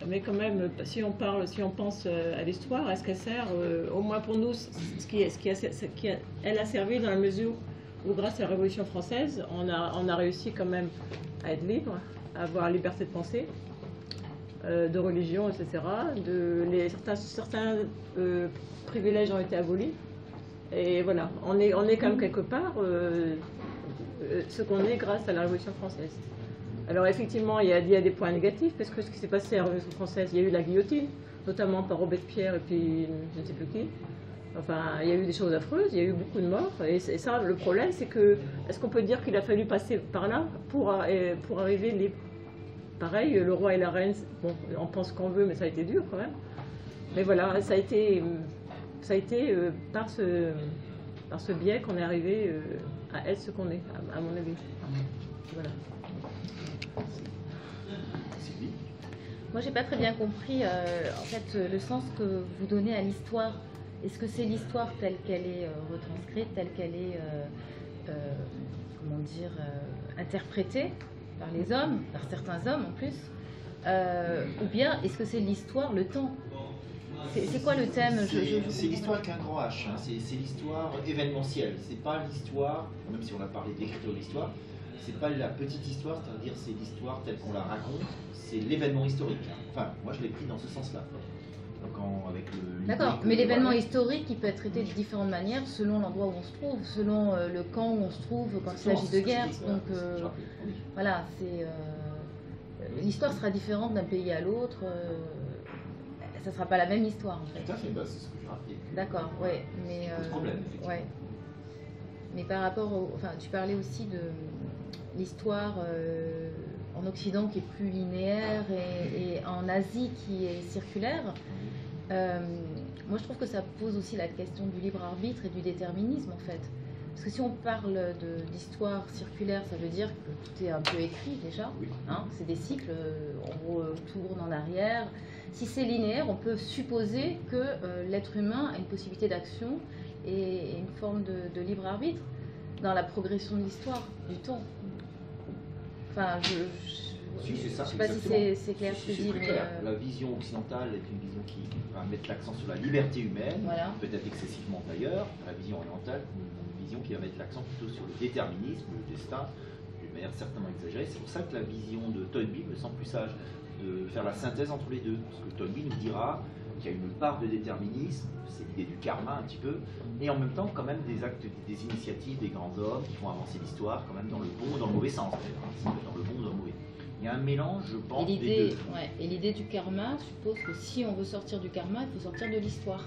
Mais quand même, si on parle, si on pense à l'histoire, est-ce qu'elle sert, au moins pour nous, elle a servi dans la mesure où, grâce à la Révolution française, on a réussi quand même à être libre, à avoir la liberté de penser, de religion, etc. Certains privilèges ont été abolis. Et voilà, on est quand même quelque part ce qu'on est grâce à la Révolution française. Alors effectivement, il y a des points négatifs, parce que ce qui s'est passé à la Révolution française, il y a eu la guillotine, notamment par Robespierre et puis je ne sais plus qui. Enfin, il y a eu des choses affreuses, il y a eu beaucoup de morts. Et ça, le problème, c'est que, est-ce qu'on peut dire qu'il a fallu passer par là pour arriver libre? Pareil, le roi et la reine, bon, on pense qu'on veut, mais ça a été dur quand même. Mais voilà, ça a été par ce biais qu'on est arrivé à être ce qu'on est, à mon avis. Voilà. Moi, j'ai pas très bien compris en fait le sens que vous donnez à l'histoire. Est-ce que c'est l'histoire telle qu'elle est retranscrite, telle qu'elle est, comment dire, interprétée par les hommes, par certains hommes en plus, ou bien est-ce que c'est l'histoire, le temps? C'est quoi le thème? C'est l'histoire avec un grand H, hein. C'est l'histoire événementielle. C'est pas l'histoire, même si on a parlé d'écriture de l'histoire, c'est pas la petite histoire, c'est-à-dire c'est l'histoire telle qu'on la raconte, c'est l'événement historique. Enfin, moi je l'ai pris dans ce sens-là. D'accord, mais l'événement historique, il peut être traité de différentes manières selon l'endroit où on se trouve, selon le camp où on se trouve quand il s'agit de guerre. Donc voilà, l'histoire sera différente d'un pays à l'autre. Ça ne sera pas la même histoire en fait. Tout à fait, c'est ce que j'ai rappelé. D'accord, ouais, mais problème, ouais. Mais par rapport enfin, tu parlais aussi de l'histoire en Occident qui est plus linéaire et en Asie qui est circulaire. Moi je trouve que ça pose aussi la question du libre arbitre et du déterminisme en fait. Parce que si on parle d'histoire circulaire, ça veut dire que tout est un peu écrit déjà, hein, c'est des cycles, on retourne en arrière. Si c'est linéaire, on peut supposer que l'être humain a une possibilité d'action et une forme de libre arbitre dans la progression de l'histoire, du temps. Enfin, je ne sais pas si c'est clair ce que je dis, mais... La vision occidentale est une vision qui va mettre l'accent sur la liberté humaine, voilà. Peut-être excessivement d'ailleurs. La vision orientale, une vision qui va mettre l'accent plutôt sur le déterminisme, le destin, d'une manière certainement exagérée. C'est pour ça que la vision de Toynbee me semble plus sage, de faire la synthèse entre les deux. Parce que Toynbee nous dira qu'il y a une part de déterminisme, c'est l'idée du karma un petit peu, et en même temps quand même des actes, des initiatives, des grands hommes qui font avancer l'histoire, quand même dans le bon ou dans le mauvais sens, dans le bon ou dans le mauvais. Il y a un mélange, je pense, des deux. Ouais, et l'idée du karma suppose que si on veut sortir du karma, il faut sortir de l'histoire.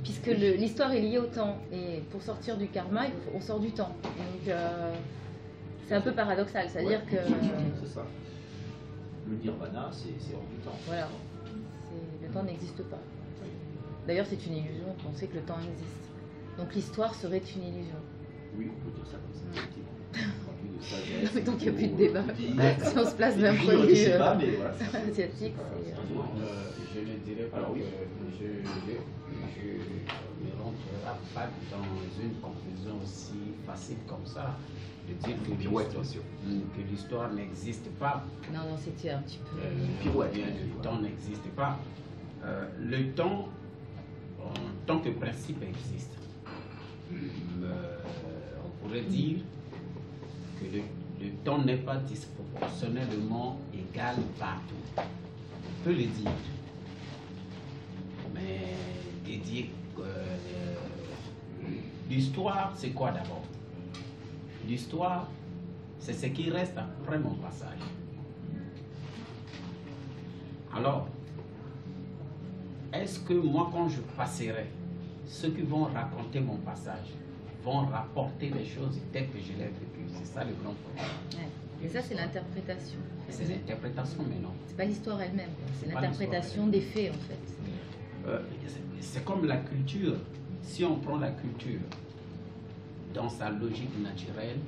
Puisque l'histoire est liée au temps. Et pour sortir du karma, on sort du temps. Donc c'est un peu paradoxal. C'est-à-dire que... C'est ça. Le nirvana, c'est hors du temps. Voilà. Le temps n'existe pas. D'ailleurs, c'est une illusion de penser que le temps existe. Donc l'histoire serait une illusion. Oui, on peut dire ça comme ça, effectivement. Donc il n'y a plus de débat. Si on se place d'un point de vue asiatique, c'est... Je ne dirais pas que je ne rentrerai pas dans une conclusion aussi facile comme ça, de dire que l'histoire n'existe pas. Non, c'était un petit peu... Le temps n'existe pas. Le temps, en tant que principe, existe. On pourrait dire que le temps n'est pas disproportionnellement égal partout. On peut le dire. Mais de dire que l'histoire, c'est quoi d'abord? L'histoire, c'est ce qui reste après mon passage. Alors, est-ce que moi, quand je passerai, ceux qui vont raconter mon passage vont rapporter les choses telles que je l'ai vécues? C'est ça le grand problème. Ouais. Mais ça, c'est l'interprétation. C'est l'interprétation, mais non. C'est pas l'histoire elle-même, c'est l'interprétation des faits, en fait. C'est comme la culture. Si on prend la culture dans sa logique naturelle,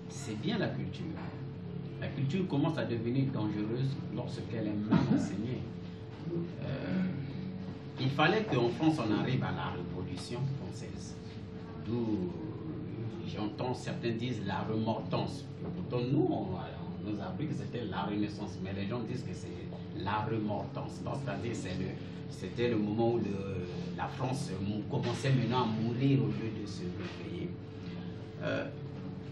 c'est bien la culture. La culture commence à devenir dangereuse lorsqu'elle est mal enseignée. Il fallait qu'en France, on arrive à la Révolution française. D'où j'entends certains disent la remortance. Pourtant, nous, on nous a appris que c'était la Renaissance, mais les gens disent que c'est la remortance. C'est-à-dire c'était le moment où la France commençait maintenant à mourir au lieu de se réveiller.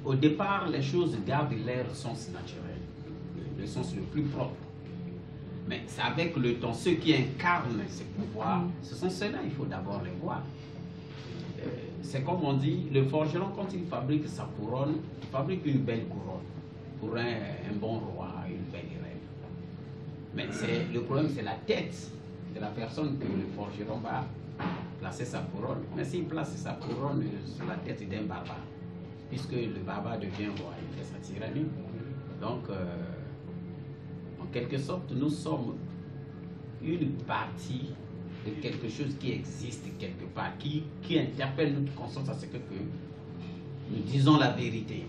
Au départ, les choses gardent leur sens naturel, le sens le plus propre. Mais c'est avec le temps, ceux qui incarnent ces pouvoirs, ce sont ceux-là, il faut d'abord les voir. C'est comme on dit, le forgeron, quand il fabrique sa couronne, il fabrique une belle couronne pour un bon roi, une belle reine. Mais le problème, c'est la tête de la personne que le forgeron va placer sa couronne. Mais s'il place sa couronne sur la tête d'un barbare, puisque le barbare devient roi, il fait sa tyrannie. Donc, en quelque sorte, nous sommes une partie de quelque chose qui existe quelque part, qui interpelle notre conscience à ce que nous disons la vérité,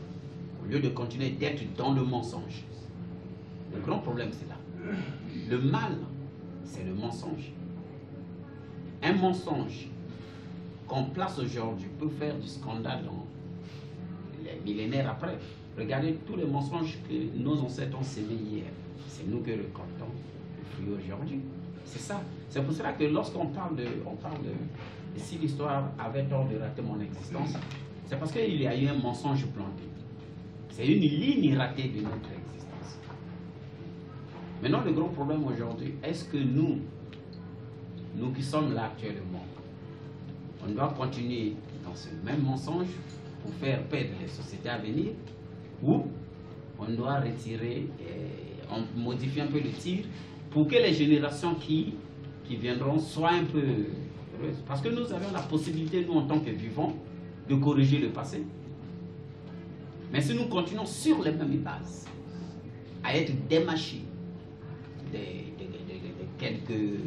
au lieu de continuer d'être dans le mensonge. Le grand problème, c'est là. Le mal, c'est le mensonge. Un mensonge qu'on place aujourd'hui peut faire du scandale dans les millénaires après. Regardez tous les mensonges que nos ancêtres ont sémés hier. C'est nous que récoltons le fruit aujourd'hui. C'est ça. C'est pour cela que lorsqu'on parle de si l'histoire avait tort de rater mon existence, c'est parce qu'il y a eu un mensonge planté. C'est une ligne ratée de notre existence. Maintenant, le grand problème aujourd'hui, est-ce que nous qui sommes là actuellement, on doit continuer dans ce même mensonge pour faire perdre les sociétés à venir, ou on doit retirer, on modifie un peu le tir pour que les générations qui viendront soient un peu heureuses. Parce que nous avons la possibilité, nous en tant que vivants, de corriger le passé. Mais si nous continuons sur les mêmes bases, à être des machines, de quelques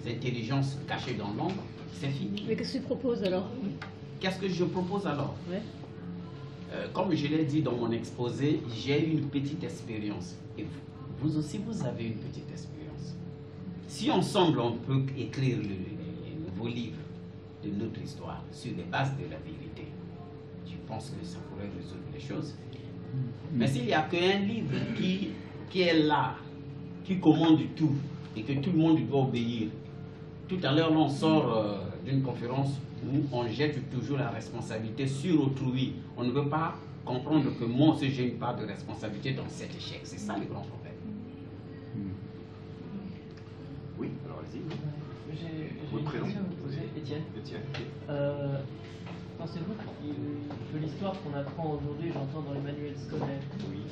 intelligences cachées dans l'ombre, c'est fini. Mais qu'est-ce que tu proposes alors? Qu'est-ce que je propose alors? Ouais. Comme je l'ai dit dans mon exposé, j'ai une petite expérience. Et vous aussi, vous avez une petite expérience. Si ensemble, on peut écrire le nouveau livre de notre histoire sur les bases de la vérité, je pense que ça pourrait résoudre les choses. Mais s'il n'y a qu'un livre qui est là, qui commande tout, et que tout le monde doit obéir, tout à l'heure, on sort d'une conférence où on jette toujours la responsabilité sur autrui. On ne veut pas comprendre que moi aussi j'ai une part de responsabilité dans cet échec. C'est ça le grand problème. Oui, alors allez-y. J'ai Votre une prénom? question à vous poser, Étienne. Étienne. Pensez-vous que l'histoire qu'on apprend aujourd'hui, j'entends dans les manuels scolaires, Oui.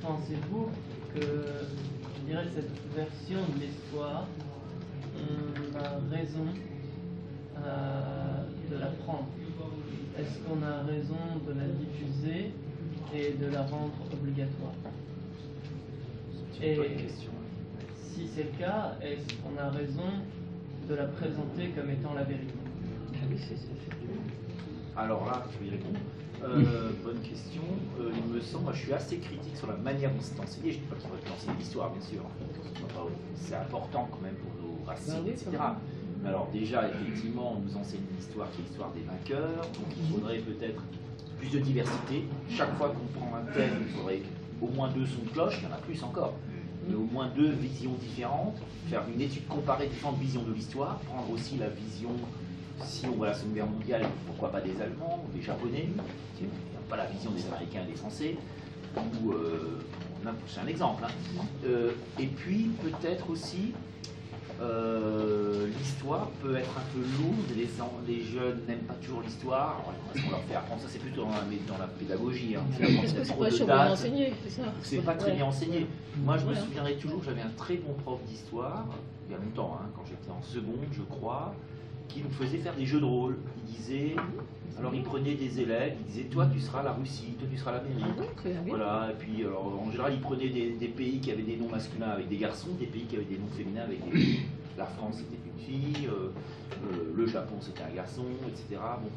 pensez-vous que, je dirais, cette version de l'histoire, on a raison de l'apprendre? Est-ce qu'on a raison de la diffuser et de la rendre obligatoire? C'est une bonne question. Si c'est le cas, est-ce qu'on a raison de la présenter comme étant la vérité? Alors là, je vais y répondre. Bonne question. Il me semble, moi, je suis assez critique sur la manière dont c'est enseigné. Je ne dis pas qu'il faudrait enseigner l'histoire, bien sûr. C'est important quand même pour nos racines, etc. Mais alors déjà, effectivement, on nous enseigne l'histoire qui est l'histoire des vainqueurs. Donc il faudrait peut-être plus de diversité. Chaque fois qu'on prend un thème, il faudrait au moins 2 sons de cloche. Il y en a plus encore. Mais au moins 2 visions différentes. Faire une étude comparée des différentes visions de l'histoire. Prendre aussi la vision... Si on voit la Seconde Guerre mondiale, pourquoi pas des Allemands ou des Japonais, pas la vision des Américains et des Français, ou c'est un exemple. Et puis peut-être aussi l'histoire peut être un peu lourde, les jeunes n'aiment pas toujours l'histoire. Est-ce qu'on leur fait apprendre ça? C'est plutôt dans la pédagogie. Parce que c'est pas toujours bien enseigné, c'est ça? C'est pas très bien enseigné. Moi je me souviendrai toujours, j'avais un très bon prof d'histoire, il y a longtemps, quand j'étais en seconde je crois, qui nous faisait faire des jeux de rôle. Il disait, alors il prenait des élèves, il disait toi tu seras la Russie, toi tu seras l'Amérique. Voilà, et puis alors, en général il prenait des pays qui avaient des noms masculins avec des garçons, des pays qui avaient des noms féminins avec des... La France c'était une fille, le Japon c'était un garçon, etc. Bon,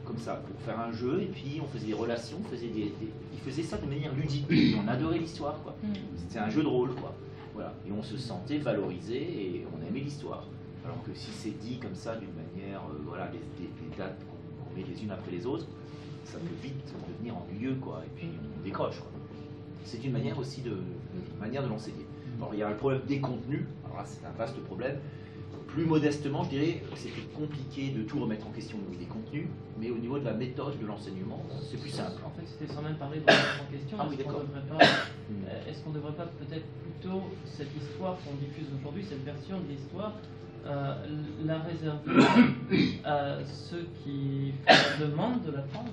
comme ça, pour faire un jeu, et puis on faisait des relations, il faisait ça de manière ludique, on adorait l'histoire, quoi. C'était un jeu de rôle, quoi. Voilà, et on se sentait valorisé et on aimait l'histoire. Alors que si c'est dit comme ça, d'une manière, voilà, des dates qu'on met les unes après les autres, ça peut vite devenir ennuyeux, quoi, et puis on décroche, quoi. C'est une manière aussi de l'enseigner. Alors, il y a le problème des contenus, alors là c'est un vaste problème. Plus modestement, je dirais que c'est plus compliqué de tout remettre en question au niveau des contenus, mais au niveau de la méthode de l'enseignement, c'est plus simple. En fait, c'était sans même parler de remettre en question. Ah oui, d'accord. Est-ce qu'on ne devrait pas peut-être plutôt cette histoire qu'on diffuse aujourd'hui, cette version de l'histoire, la réserver à ceux qui font la demande de l'apprendre?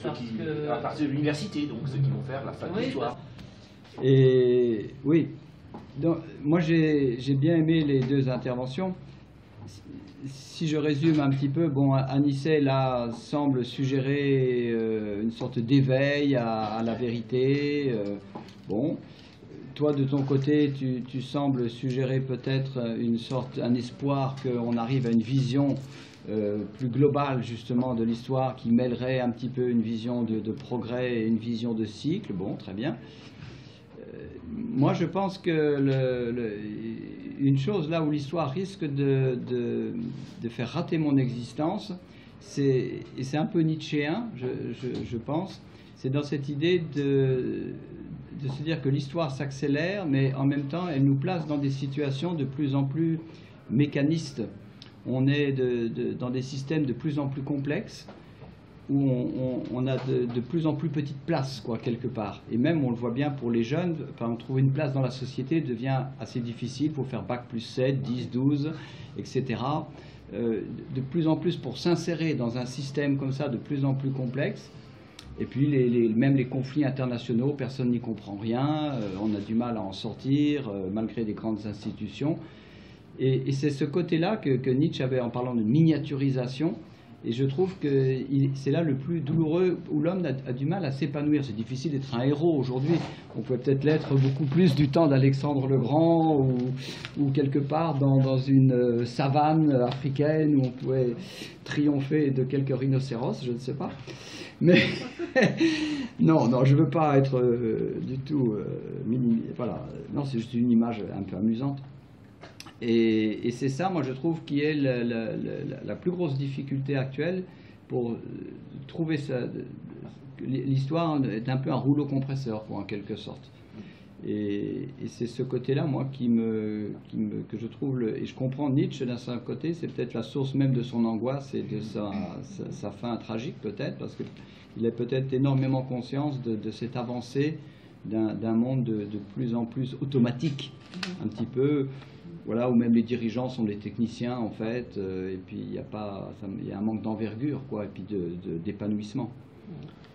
À partir de l'université, donc ceux qui vont faire la fac d'histoire. Et oui, donc, moi j'ai bien aimé les deux interventions. Si je résume un petit peu, bon, Anicet là semble suggérer une sorte d'éveil à la vérité. Bon, toi de ton côté, tu sembles suggérer peut-être un espoir qu'on arrive à une vision plus globale justement de l'histoire qui mêlerait un petit peu une vision de progrès et une vision de cycle. Bon, très bien. Moi, je pense que une chose là où l'histoire risque de faire rater mon existence, et c'est un peu nietzschéen, je pense, c'est dans cette idée de se dire que l'histoire s'accélère, mais en même temps, elle nous place dans des situations de plus en plus mécanistes. On est dans des systèmes de plus en plus complexes, où on a de plus en plus petite place, quoi, quelque part. Et même, on le voit bien pour les jeunes, trouver une place dans la société devient assez difficile. Il faut faire bac plus 7, 10, 12, etc. De plus en plus, pour s'insérer dans un système comme ça, de plus en plus complexe. Et puis, même les conflits internationaux, personne n'y comprend rien. On a du mal à en sortir, malgré les grandes institutions. Et c'est ce côté-là que Nietzsche avait en parlant de miniaturisation. Et je trouve que c'est là le plus douloureux, où l'homme a du mal à s'épanouir. C'est difficile d'être un héros aujourd'hui. On peut peut-être l'être beaucoup plus du temps d'Alexandre le Grand, ou quelque part dans une savane africaine où on pouvait triompher de quelques rhinocéros, je ne sais pas. Mais non, je ne veux pas être du tout voilà. Non, c'est juste une image un peu amusante. Et c'est ça, moi je trouve, qui est la plus grosse difficulté actuelle pour trouver ça. L'histoire est un peu un rouleau compresseur, quoi, en quelque sorte. Et c'est ce côté-là, moi, que je trouve. Et je comprends Nietzsche d'un certain côté, c'est peut-être la source même de son angoisse et de sa fin tragique, peut-être, parce qu'il a peut-être énormément conscience de cette avancée d'un monde de plus en plus automatique, un petit peu. Voilà, où même les dirigeants sont des techniciens en fait, et puis il y a un manque d'envergure, quoi, et puis d'épanouissement.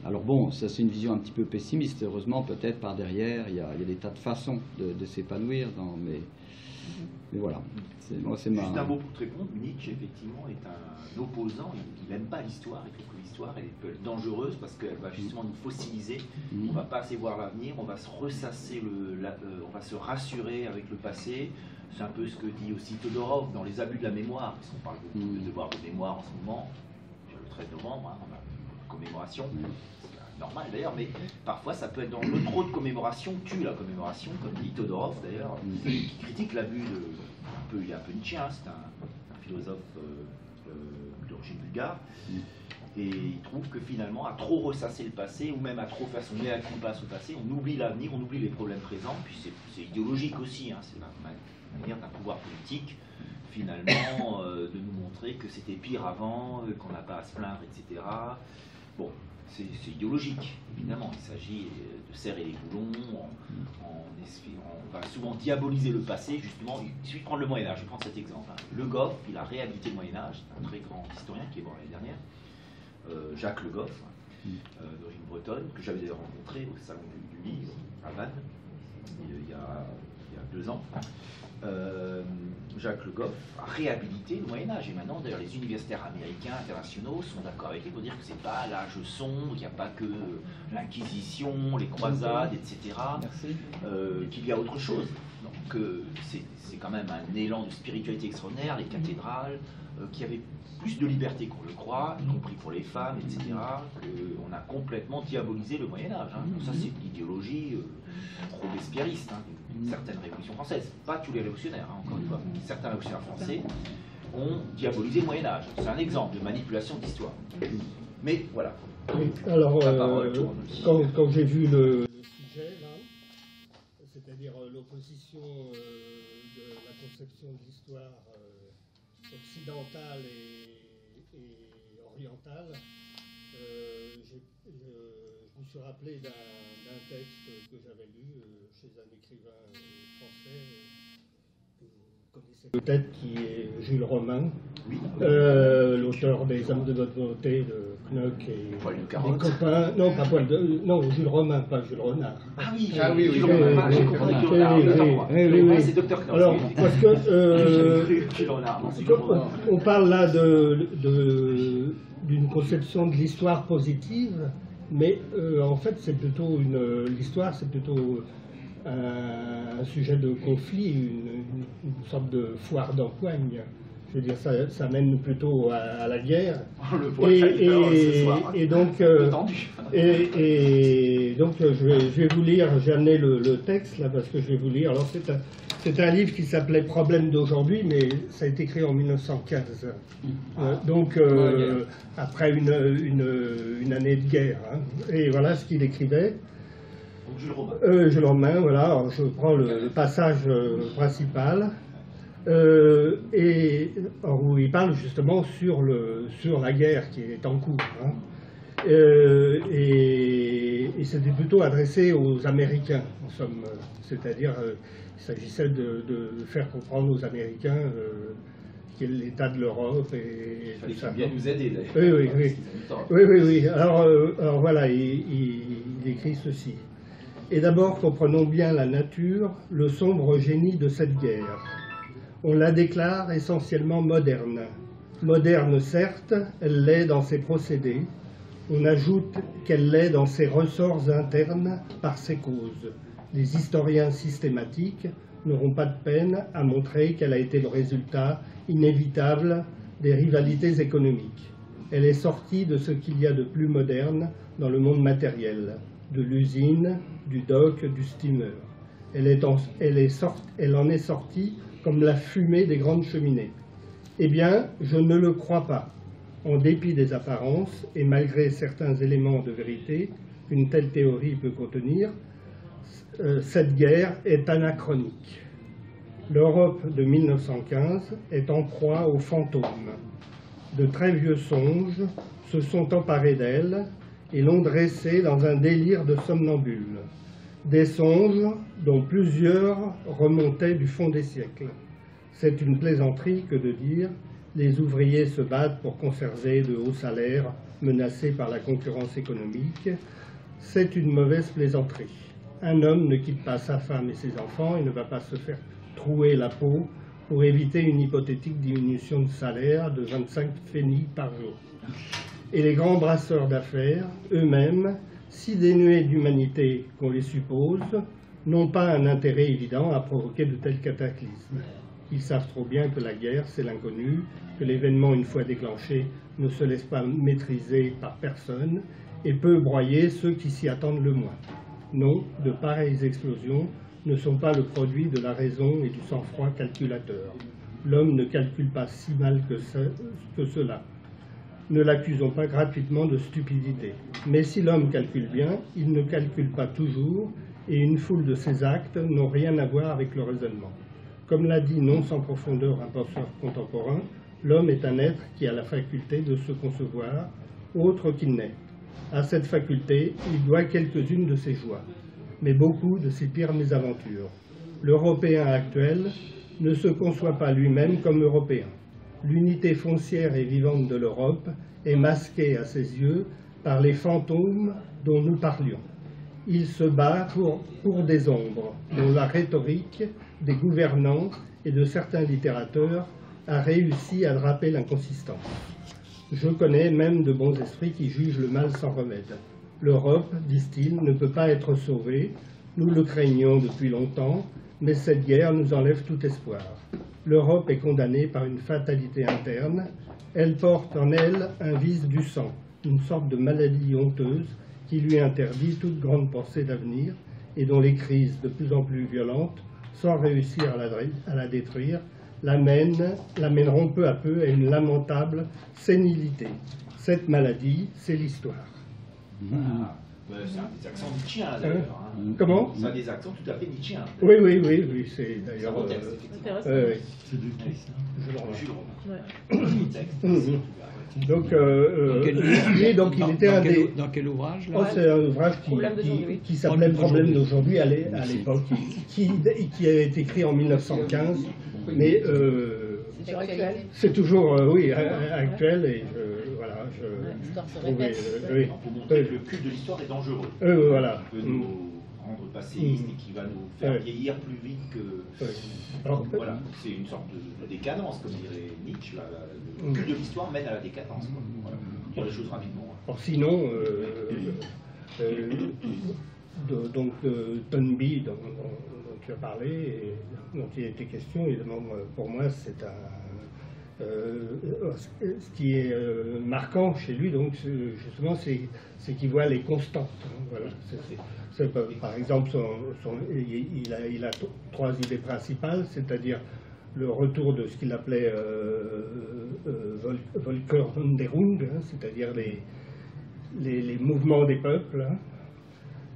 Alors bon, ça c'est une vision un petit peu pessimiste. Heureusement, peut-être par derrière, il y a des tas de façons de s'épanouir, mais voilà. Juste un mot pour te répondre, Nietzsche effectivement est un opposant, il n'aime pas l'histoire, il trouve que l'histoire elle peut être dangereuse parce qu'elle va justement nous fossiliser, on ne va pas assez voir l'avenir, on va se ressasser, on va se rassurer avec le passé. C'est un peu ce que dit aussi Todorov dans Les abus de la mémoire, parce qu'on parle beaucoup de devoir de mémoire en ce moment. Le 13 novembre, on a une commémoration, c'est normal d'ailleurs, mais parfois ça peut être dans le trop de commémoration tue la commémoration, comme dit Todorov d'ailleurs, qui critique l'abus il est un peu nietzschéen, c'est un philosophe d'origine bulgare, et il trouve que finalement, à trop ressasser le passé, ou même à trop faire son mea culpa au passé, on oublie l'avenir, on oublie les problèmes présents, puis c'est idéologique aussi, c'est la manière d'un pouvoir politique, finalement, de nous montrer que c'était pire avant, qu'on n'a pas à se plaindre, etc. Bon, c'est idéologique, évidemment, il s'agit de serrer les boulons, on va souvent diaboliser le passé, justement, il suffit de prendre le Moyen-Âge, je vais prendre cet exemple. Le Goff, il a réhabilité le Moyen-Âge, c'est un très grand historien qui est mort l'année dernière, Jacques Le Goff, d'origine bretonne, que j'avais d'ailleurs rencontré au Salon du Livre, à Vannes, il y a 2 ans. Jacques Le Goff a réhabilité le Moyen-Âge. Et maintenant, d'ailleurs, les universitaires américains, internationaux sont d'accord avec lui pour dire que c'est pas l'âge sombre, qu'il n'y a pas que l'Inquisition, les croisades, etc. Qu'il y a autre chose. Donc, c'est quand même un élan de spiritualité extraordinaire, les cathédrales, qui avaient plus de liberté qu'on le croit, y compris pour les femmes, etc. On a complètement diabolisé le Moyen-Âge. Ça, c'est l'idéologie robespierriste, certaines révolutions françaises. Pas tous les révolutionnaires, encore une fois. Certains révolutionnaires français ont diabolisé le Moyen-Âge. C'est un exemple de manipulation d'histoire. Mais voilà. Oui, alors, quand j'ai vu le sujet, là, c'est-à-dire c'est-à-dire l'opposition de la conception de l'histoire occidentale et orientale. Je me suis rappelé d'un texte que j'avais lu chez un écrivain français que vous connaissez peut-être, qui est Jules Romain, oui. L'auteur des Hommes de notre volonté de Knock et des copains. Non, pas Poil de. Non, Jules Romain, pas Jules Renard. Ah oui, Jules Romain, j'ai compris Jules Renard. Oui, c'est Dr. Knock. Alors, parce que on parle là d'une conception de l'histoire positive, mais en fait, c'est plutôt l'histoire, c'est plutôt un sujet de conflit, une sorte de foire d'empoigne. Je veux dire, ça mène plutôt à la guerre. Et donc, je vais vous lire, j'ai amené le texte là parce que je vais vous lire. Alors c'est un livre qui s'appelait Problèmes d'aujourd'hui, mais ça a été écrit en 1915. Donc après une année de guerre. Hein. Et voilà ce qu'il écrivait. Jules Romain, voilà. Alors, je prends le passage principal. Où il parle justement sur la guerre qui est en cours. Hein. Et c'était plutôt adressé aux Américains, en somme. C'est-à-dire, il s'agissait de faire comprendre aux Américains quel est l'état de l'Europe et tout ça. Bien nous aider, d'ailleurs. Oui. Alors voilà, il écrit ceci. Et d'abord, comprenons bien la nature, le sombre génie de cette guerre. On la déclare essentiellement moderne. Moderne, certes, elle l'est dans ses procédés. On ajoute qu'elle l'est dans ses ressorts internes par ses causes. Les historiens systématiques n'auront pas de peine à montrer qu'elle a été le résultat inévitable des rivalités économiques. Elle est sortie de ce qu'il y a de plus moderne dans le monde matériel, de l'usine, du dock, du steamer. Elle en est sortie comme la fumée des grandes cheminées. Eh bien, je ne le crois pas. En dépit des apparences, et malgré certains éléments de vérité qu'une telle théorie peut contenir, cette guerre est anachronique. L'Europe de 1915 est en proie aux fantômes. De très vieux songes se sont emparés d'elle et l'ont dressée dans un délire de somnambule. Des songes dont plusieurs remontaient du fond des siècles. C'est une plaisanterie que de dire « les ouvriers se battent pour conserver de hauts salaires menacés par la concurrence économique ». C'est une mauvaise plaisanterie. Un homme ne quitte pas sa femme et ses enfants et ne va pas se faire trouer la peau pour éviter une hypothétique diminution de salaire de 25 pfennigs par jour. Et les grands brasseurs d'affaires, eux-mêmes, si dénués d'humanité qu'on les suppose, n'ont pas un intérêt évident à provoquer de tels cataclysmes. Ils savent trop bien que la guerre, c'est l'inconnu, que l'événement, une fois déclenché, ne se laisse pas maîtriser par personne et peut broyer ceux qui s'y attendent le moins. Non, de pareilles explosions ne sont pas le produit de la raison et du sang-froid calculateur. L'homme ne calcule pas si mal que cela. Ne l'accusons pas gratuitement de stupidité. Mais si l'homme calcule bien, il ne calcule pas toujours, et une foule de ses actes n'ont rien à voir avec le raisonnement. Comme l'a dit non sans profondeur un penseur contemporain, l'homme est un être qui a la faculté de se concevoir, autre qu'il n'est. À cette faculté, il doit quelques-unes de ses joies, mais beaucoup de ses pires mésaventures. L'Européen actuel ne se conçoit pas lui-même comme Européen. L'unité foncière et vivante de l'Europe est masquée à ses yeux par les fantômes dont nous parlions. Il se bat pour des ombres, dont la rhétorique des gouvernants et de certains littérateurs a réussi à draper l'inconsistance. Je connais même de bons esprits qui jugent le mal sans remède. L'Europe, disent-ils, ne peut pas être sauvée. Nous le craignons depuis longtemps, mais cette guerre nous enlève tout espoir. L'Europe est condamnée par une fatalité interne. Elle porte en elle un vice du sang, une sorte de maladie honteuse qui lui interdit toute grande pensée d'avenir et dont les crises de plus en plus violentes, sans réussir à la détruire, l'amèneront peu à peu à une lamentable sénilité. Cette maladie, c'est l'histoire. C'est un des accents nietzschéens d'ailleurs. Hein. Comment? C'est un des accents tout à fait nietzschéens. Oui, c'est d'ailleurs... C'est un beau texte, effectivement. Intéressant. C'est du texte. Jules Romain. Ouais. Beau texte. Donc, il était un des... Dans quel ouvrage là? Oh, c'est un ouvrage Problème d'aujourd'hui. qui s'appelait Problème d'aujourd'hui à l'époque, qui a été écrit en 1915, mais C'est actuel. c'est toujours actuel et voilà, L'histoire se trouvais, répète. Pour montrer que le culte de l'histoire est dangereux. voilà. Il peut nous rendre passéistes et qui va nous faire vieillir plus vite que... Alors, Voilà, c'est une sorte de décadence, comme dirait Nietzsche. Le culte de l'histoire mène à la décadence. Quoi. Voilà. Dire les choses rapidement. alors sinon, donc Toynbee dont tu as parlé, et dont il était question, évidemment, pour moi, c'est un... ce qui est marquant chez lui, donc, justement, c'est qu'il voit les constantes. Hein, voilà. Par exemple, il a trois idées principales, c'est-à-dire le retour de ce qu'il appelait Volkerwanderung, hein, c'est-à-dire les mouvements des peuples. Hein.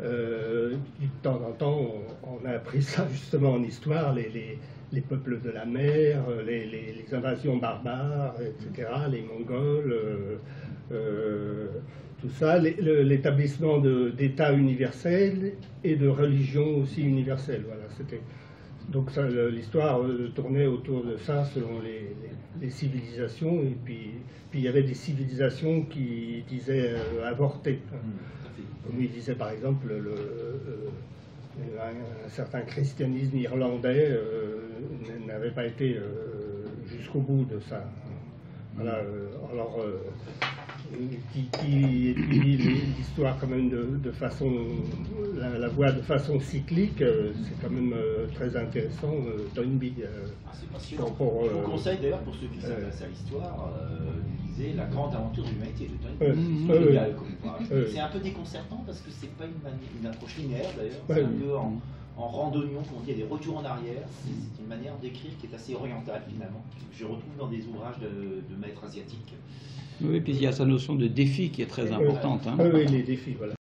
De temps en temps, on a appris ça justement en histoire, les peuples de la mer, les invasions barbares, etc., les Mongols, tout ça, l'établissement d'États universels et de religions aussi universelles. Voilà, donc l'histoire tournait autour de ça selon les civilisations, et puis il y avait des civilisations qui disaient avorter. Hein. Comme il disait par exemple un certain christianisme irlandais n'avait pas été jusqu'au bout de ça. Voilà, alors qui étudie l'histoire quand même de façon, la voie de façon cyclique, c'est quand même très intéressant. Toynbee. C'est passionnant. Je vous conseille d'ailleurs, pour ceux qui s'intéressent à l'histoire, de lire La Grande Aventure de l'Humanité de Toynbee. C'est génial comme ouvrage. C'est un peu déconcertant parce que c'est pas une approche linéaire d'ailleurs, c'est un peu en randonnion, comme on dit, il y a des retours en arrière. C'est une manière d'écrire qui est assez orientale finalement, que je retrouve dans des ouvrages de maîtres asiatiques. Oui, puis il y a sa notion de défi qui est très importante. Hein. Oui, les défis, voilà.